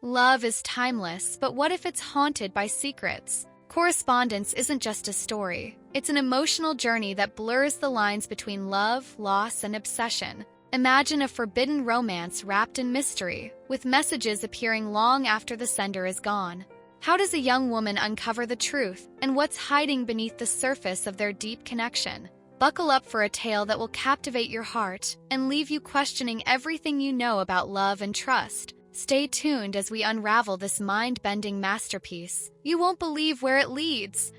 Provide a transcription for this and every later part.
Love is timeless, but what if it's haunted by secrets? Correspondence isn't just a story. It's an emotional journey that blurs the lines between love, loss, and obsession. Imagine a forbidden romance wrapped in mystery, with messages appearing long after the sender is gone. How does a young woman uncover the truth, and what's hiding beneath the surface of their deep connection? Buckle up for a tale that will captivate your heart and leave you questioning everything you know about love and trust. Stay tuned as we unravel this mind-bending masterpiece. You won't believe where it leads.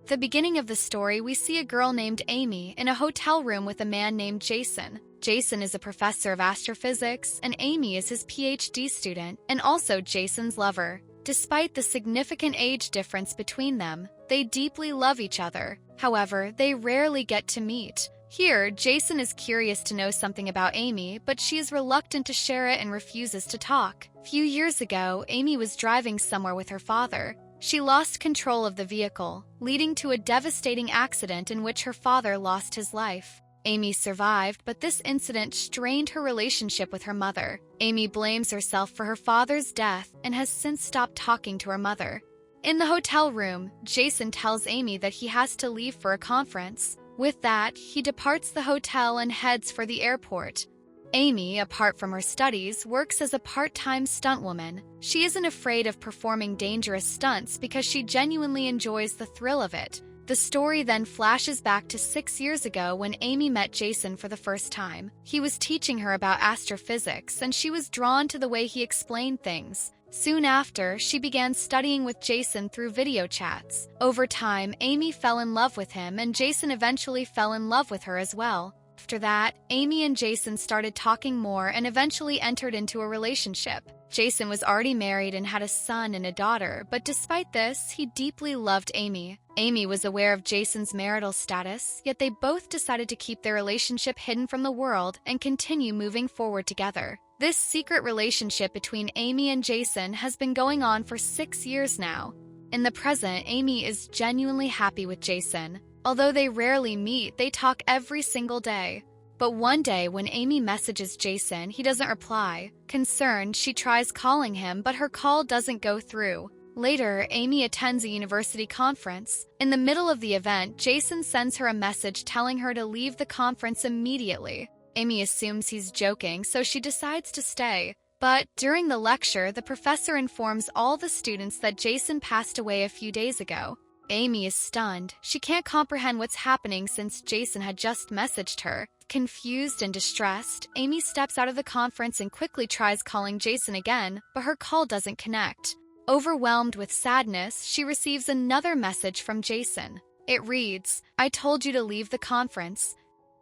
At the beginning of the story, we see a girl named Amy in a hotel room with a man named Jason. Jason is a professor of astrophysics, and Amy is his PhD student and also Jason's lover. Despite the significant age difference between them, they deeply love each other. However, they rarely get to meet. Here, Jason is curious to know something about Amy, but she is reluctant to share it and refuses to talk. A few years ago, Amy was driving somewhere with her father. She lost control of the vehicle, leading to a devastating accident in which her father lost his life. Amy survived, but this incident strained her relationship with her mother. Amy blames herself for her father's death and has since stopped talking to her mother. In the hotel room, Jason tells Amy that he has to leave for a conference. With that, he departs the hotel and heads for the airport. Amy, apart from her studies, works as a part-time stuntwoman. She isn't afraid of performing dangerous stunts because she genuinely enjoys the thrill of it. The story then flashes back to 6 years ago when Amy met Jason for the first time. He was teaching her about astrophysics, and she was drawn to the way he explained things. Soon after, she began studying with Jason through video chats. Over time, Amy fell in love with him, and Jason eventually fell in love with her as well. After that, Amy and Jason started talking more and eventually entered into a relationship. Jason was already married and had a son and a daughter, but despite this, he deeply loved Amy. Amy was aware of Jason's marital status, yet they both decided to keep their relationship hidden from the world and continue moving forward together. This secret relationship between Amy and Jason has been going on for 6 years now. In the present, Amy is genuinely happy with Jason. Although they rarely meet, they talk every single day. But one day, when Amy messages Jason, he doesn't reply. Concerned, she tries calling him, but her call doesn't go through. Later, Amy attends a university conference. In the middle of the event, Jason sends her a message telling her to leave the conference immediately. Amy assumes he's joking, so she decides to stay. But during the lecture, the professor informs all the students that Jason passed away a few days ago. Amy is stunned. She can't comprehend what's happening since Jason had just messaged her. Confused and distressed, Amy steps out of the conference and quickly tries calling Jason again, but her call doesn't connect. Overwhelmed with sadness, she receives another message from Jason. It reads, "I told you to leave the conference."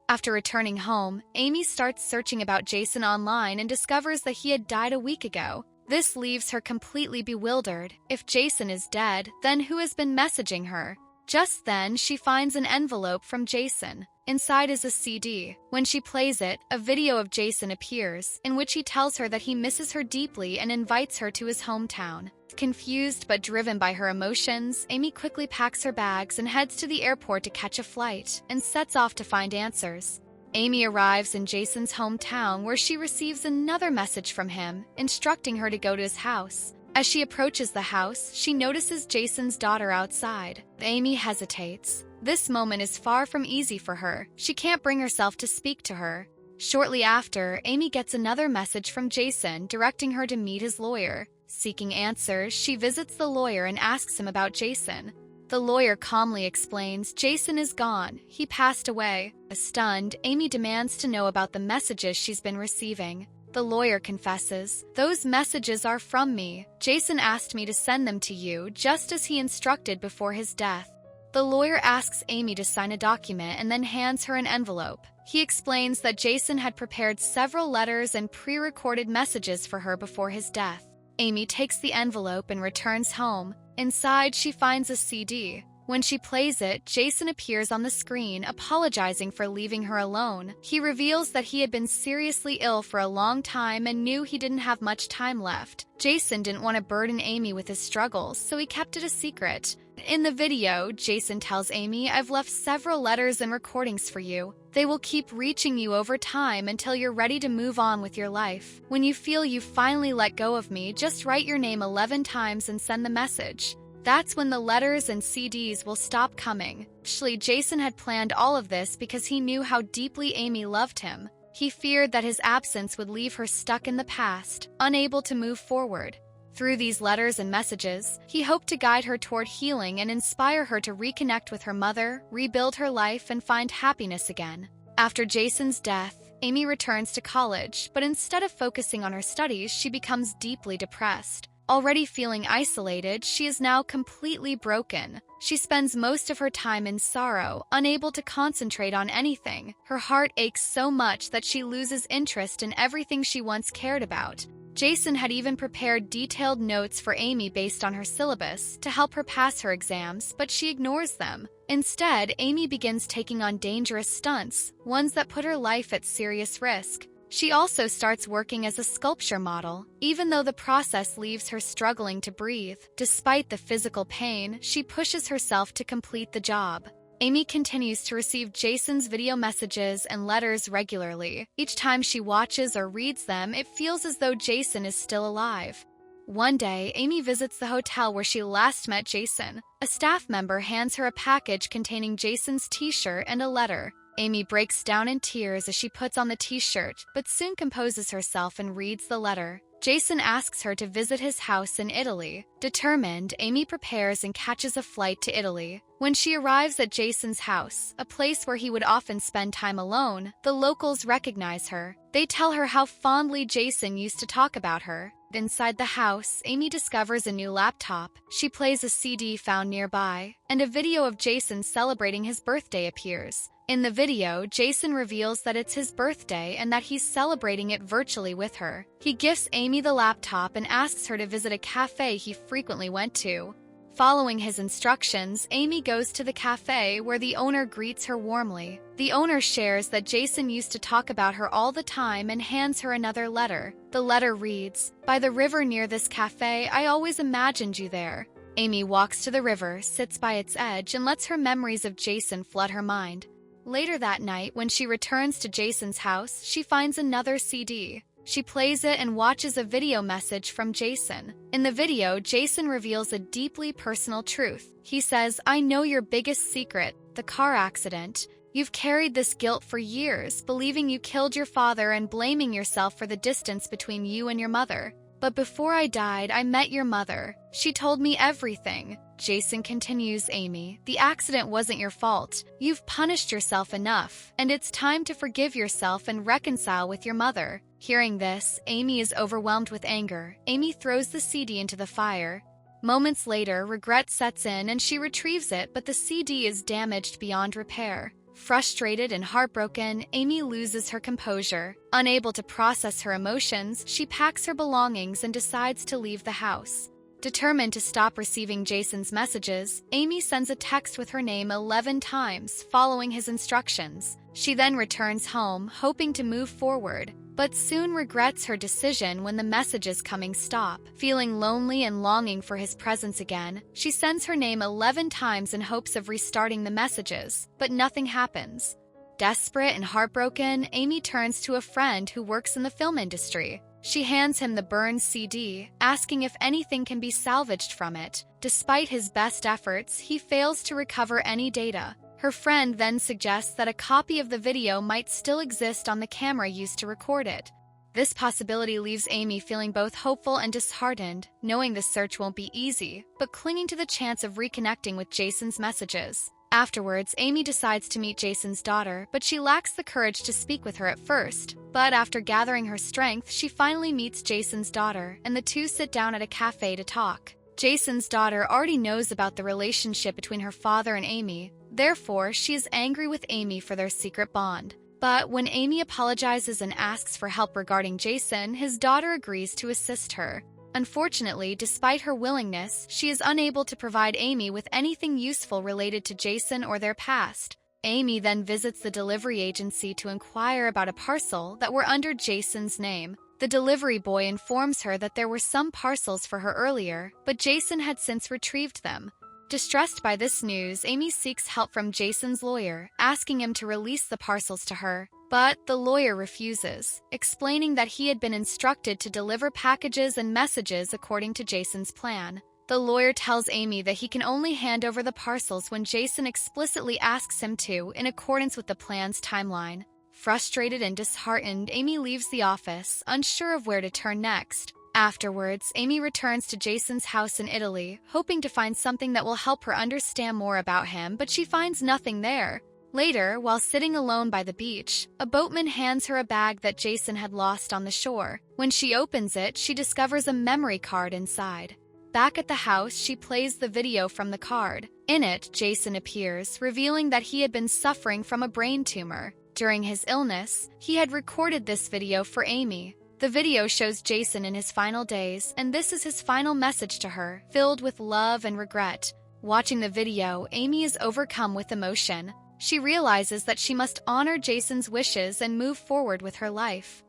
After returning home, Amy starts searching about Jason online and discovers that he had died a week ago. This leaves her completely bewildered. If Jason is dead, then who has been messaging her? Just then, she finds an envelope from Jason. Inside is a CD. When she plays it, a video of Jason appears, in which he tells her that he misses her deeply and invites her to his hometown. Confused but driven by her emotions, Amy quickly packs her bags and heads to the airport to catch a flight, and sets off to find answers. Amy arrives in Jason's hometown, where she receives another message from him, instructing her to go to his house. As she approaches the house, she notices Jason's daughter outside. Amy hesitates. This moment is far from easy for her. She can't bring herself to speak to her. Shortly after, Amy gets another message from Jason directing her to meet his lawyer. Seeking answers, she visits the lawyer and asks him about Jason. The lawyer calmly explains Jason is gone. He passed away. Stunned, Amy demands to know about the messages she's been receiving. The lawyer confesses, "Those messages are from me. Jason asked me to send them to you, just as he instructed before his death." The lawyer asks Amy to sign a document and then hands her an envelope. He explains that Jason had prepared several letters and pre-recorded messages for her before his death. Amy takes the envelope and returns home. Inside, she finds a CD. When she plays it, Jason appears on the screen, apologizing for leaving her alone. He reveals that he had been seriously ill for a long time and knew he didn't have much time left. Jason didn't want to burden Amy with his struggles, so he kept it a secret. In the video, Jason tells Amy, "I've left several letters and recordings for you. They will keep reaching you over time until you're ready to move on with your life. When you feel you've finally let go of me, just write your name 11 times and send the message. That's when the letters and CDs will stop coming. Actually, Jason had planned all of this because he knew how deeply Amy loved him. He feared that his absence would leave her stuck in the past, unable to move forward. Through these letters and messages, he hoped to guide her toward healing and inspire her to reconnect with her mother, rebuild her life, and find happiness again. After Jason's death, Amy returns to college, but instead of focusing on her studies, she becomes deeply depressed. Already feeling isolated, she is now completely broken. She spends most of her time in sorrow, unable to concentrate on anything. Her heart aches so much that she loses interest in everything she once cared about. Jason had even prepared detailed notes for Amy based on her syllabus to help her pass her exams, but she ignores them. Instead, Amy begins taking on dangerous stunts, ones that put her life at serious risk. She also starts working as a sculpture model, even though the process leaves her struggling to breathe. Despite the physical pain, she pushes herself to complete the job. Amy continues to receive Jason's video messages and letters regularly. Each time she watches or reads them, it feels as though Jason is still alive. One day, Amy visits the hotel where she last met Jason. A staff member hands her a package containing Jason's t-shirt and a letter. Amy breaks down in tears as she puts on the t-shirt, but soon composes herself and reads the letter. Jason asks her to visit his house in Italy. Determined, Amy prepares and catches a flight to Italy. When she arrives at Jason's house, a place where he would often spend time alone, the locals recognize her. They tell her how fondly Jason used to talk about her. Inside the house, Amy discovers a new laptop. She plays a CD found nearby, and a video of Jason celebrating his birthday appears. In the video, Jason reveals that it's his birthday and that he's celebrating it virtually with her. He gifts Amy the laptop and asks her to visit a cafe he frequently went to. Following his instructions, Amy goes to the cafe where the owner greets her warmly. The owner shares that Jason used to talk about her all the time and hands her another letter. The letter reads, "By the river near this cafe, I always imagined you there." Amy walks to the river, sits by its edge, and lets her memories of Jason flood her mind. Later that night, when she returns to Jason's house, she finds another CD. She plays it and watches a video message from Jason. In the video, Jason reveals a deeply personal truth. He says, "I know your biggest secret, the car accident. You've carried this guilt for years, believing you killed your father and blaming yourself for the distance between you and your mother. But before I died, I met your mother. She told me everything." Jason continues, "Amy, the accident wasn't your fault. You've punished yourself enough, and it's time to forgive yourself and reconcile with your mother." Hearing this, Amy is overwhelmed with anger. Amy throws the CD into the fire. Moments later, regret sets in and she retrieves it, but the CD is damaged beyond repair. Frustrated and heartbroken, Amy loses her composure. Unable to process her emotions, she packs her belongings and decides to leave the house. Determined to stop receiving Jason's messages, Amy sends a text with her name 11 times, following his instructions. She then returns home, hoping to move forward, but soon regrets her decision when the messages coming stop. Feeling lonely and longing for his presence again, she sends her name 11 times in hopes of restarting the messages, but nothing happens. Desperate and heartbroken, Amy turns to a friend who works in the film industry. She hands him the burned CD, asking if anything can be salvaged from it. Despite his best efforts, he fails to recover any data. Her friend then suggests that a copy of the video might still exist on the camera used to record it. This possibility leaves Amy feeling both hopeful and disheartened, knowing the search won't be easy, but clinging to the chance of reconnecting with Jason's messages. Afterwards, Amy decides to meet Jason's daughter, but she lacks the courage to speak with her at first. But after gathering her strength, she finally meets Jason's daughter, and the two sit down at a cafe to talk. Jason's daughter already knows about the relationship between her father and Amy. Therefore, she is angry with Amy for their secret bond. But when Amy apologizes and asks for help regarding Jason, his daughter agrees to assist her. Unfortunately, despite her willingness, she is unable to provide Amy with anything useful related to Jason or their past. Amy then visits the delivery agency to inquire about a parcel that were under Jason's name. The delivery boy informs her that there were some parcels for her earlier, but Jason had since retrieved them. Distressed by this news, Amy seeks help from Jason's lawyer, asking him to release the parcels to her. But the lawyer refuses, explaining that he had been instructed to deliver packages and messages according to Jason's plan. The lawyer tells Amy that he can only hand over the parcels when Jason explicitly asks him to, in accordance with the plan's timeline. Frustrated and disheartened, Amy leaves the office, unsure of where to turn next. Afterwards, Amy returns to Jason's house in Italy, hoping to find something that will help her understand more about him, but she finds nothing there. Later, while sitting alone by the beach, a boatman hands her a bag that Jason had lost on the shore. When she opens it, she discovers a memory card inside. Back at the house, she plays the video from the card. In it, Jason appears, revealing that he had been suffering from a brain tumor. During his illness, he had recorded this video for Amy. The video shows Jason in his final days, and this is his final message to her, filled with love and regret. Watching the video, Amy is overcome with emotion. She realizes that she must honor Jason's wishes and move forward with her life.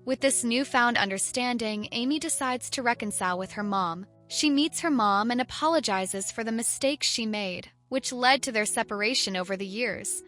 With this newfound understanding, Amy decides to reconcile with her mom. She meets her mom and apologizes for the mistakes she made, which led to their separation over the years.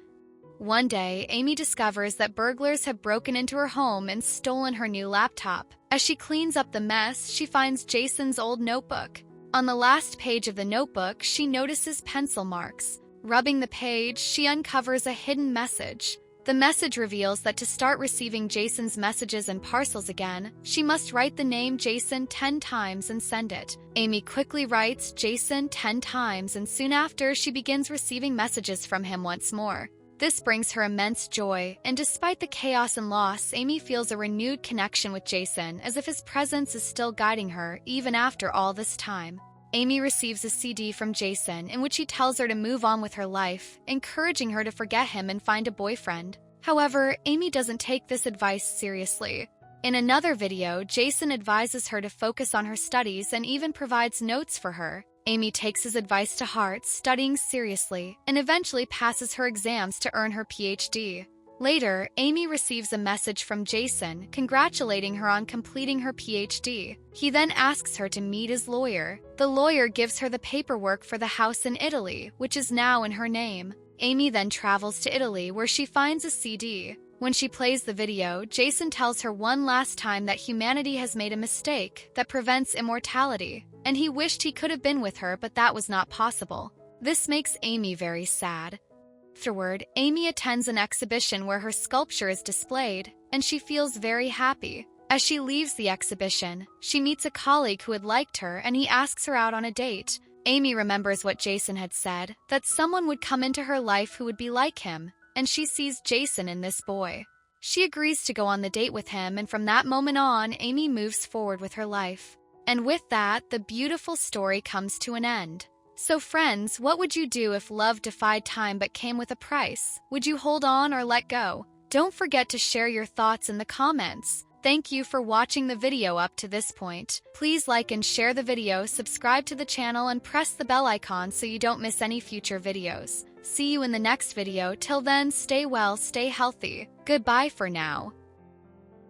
One day, Amy discovers that burglars have broken into her home and stolen her new laptop. As she cleans up the mess, she finds Jason's old notebook. On the last page of the notebook, she notices pencil marks. Rubbing the page, she uncovers a hidden message. The message reveals that to start receiving Jason's messages and parcels again, she must write the name Jason 10 times and send it. Amy quickly writes Jason 10 times, and soon after, she begins receiving messages from him once more. This brings her immense joy, and despite the chaos and loss, Amy feels a renewed connection with Jason, as if his presence is still guiding her, even after all this time. Amy receives a CD from Jason in which he tells her to move on with her life, encouraging her to forget him and find a boyfriend. However, Amy doesn't take this advice seriously. In another video, Jason advises her to focus on her studies and even provides notes for her. Amy takes his advice to heart, studying seriously, and eventually passes her exams to earn her PhD. Later, Amy receives a message from Jason congratulating her on completing her PhD. He then asks her to meet his lawyer. The lawyer gives her the paperwork for the house in Italy, which is now in her name. Amy then travels to Italy, where she finds a CD. When she plays the video, Jason tells her one last time that humanity has made a mistake that prevents immortality, and he wished he could have been with her, but that was not possible. This makes Amy very sad. Afterward, Amy attends an exhibition where her sculpture is displayed, and she feels very happy. As she leaves the exhibition, she meets a colleague who had liked her, and he asks her out on a date. Amy remembers what Jason had said, that someone would come into her life who would be like him, and she sees Jason in this boy. She agrees to go on the date with him, and from that moment on, Amy moves forward with her life. And with that, the beautiful story comes to an end. So friends, what would you do if love defied time but came with a price? Would you hold on or let go? Don't forget to share your thoughts in the comments. Thank you for watching the video up to this point. Please like and share the video, subscribe to the channel, and press the bell icon so you don't miss any future videos. See you in the next video. Till then, stay well, stay healthy. Goodbye for now.